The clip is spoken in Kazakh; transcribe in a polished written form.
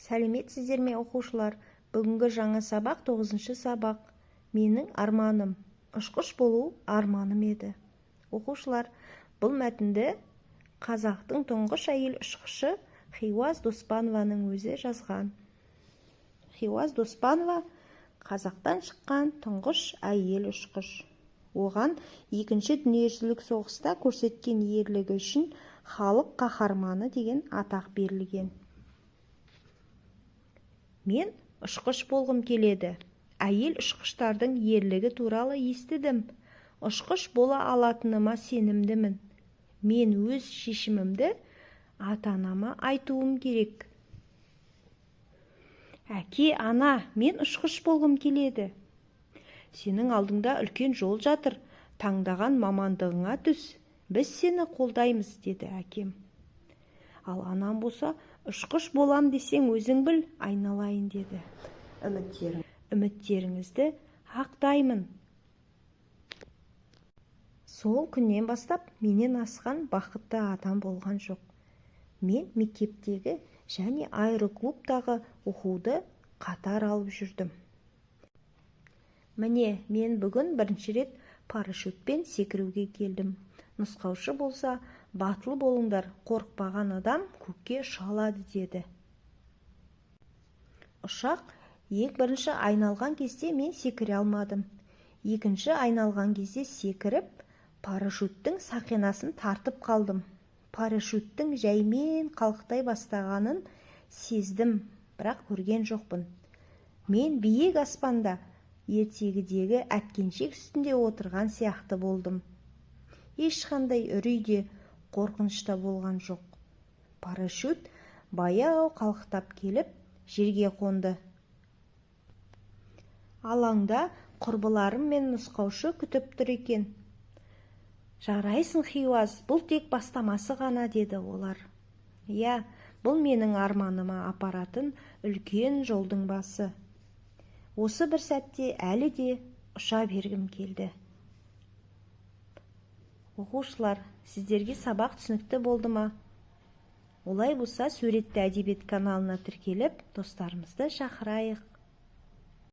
Сәлеметсіздер ме оқушылар? Бүгінгі жаңа сабақ 9-шы сабақ. Менің арманым. Ұшқыш болу арманым еді. Оқушылар, бұл мәтінді қазақтың тұңғыш әйел ұшқышы Хиуаз Доспанованың өзі жазған. Хиуаз Доспанова Қазақтан шыққан тұңғыш әйел ұшқыш. Оған екінші дүниежүзілік соғыста көрсеткен ерлігі үшін халық қаһарманы деген атақ берілген. Мен ұшқыш болғым келеді. Әйел ұшқыштардың ерлігі туралы естідім. Ұшқыш бола алатыныма сенімдімін. Мен өз шешімімді ата-анама айтуым керек. Әке, ана, мен ұшқыш болғым келеді. Сенің алдыңда үлкен жол жатыр. Таңдаған мамандығыңа түс. Біз сені қолдаймыз, деді әкем. Ал анам болса, ұшқыш болам десең өзің біл, айналайын, деді. Үміттеріңізді ақтаймын. Сол күннен бастап менен асқан бақытты адам болған жоқ. Мен мектептегі және аэроклубтағы оқуды қатар алып жүрдім. Міне, мен бүгін бірінші рет парашютпен секіруге келдім. Нұсқаушы болса, батыл болыңдар, қорықпаған адам көкке ұша алады, деді. Ұшақ ең бірінші айналған кезде мен секіре алмадым. Екінші айналған кезде секіріп, парашюттің сақинасын тартып қалдым. Парашюттің жәймен қалықтай бастағанын сездім, бірақ көрген жоқпын. Мен биік аспанда ертегідегі әткеншек үстінде отырған сияқты болдым. Ешқандай үрей де, қорқыныш та болған жоқ. Парашют баяу қалықтап келіп, жерге қонды. Алаңда құрбыларым мен нұсқаушы күтіп тұр екен. Жарайсың, Хиуаз, бұл тек бастамасы ғана, деді олар. Иә, бұл менің арманыма апаратын үлкен жолдың басы. Осы бір сәтте әлі де ұша бергім келді. Оқушылар, сіздерге сабақ түсінікті болды ма? Олай болса, суретті әдебиет каналына тіркеліп, достарымызды шақырайық.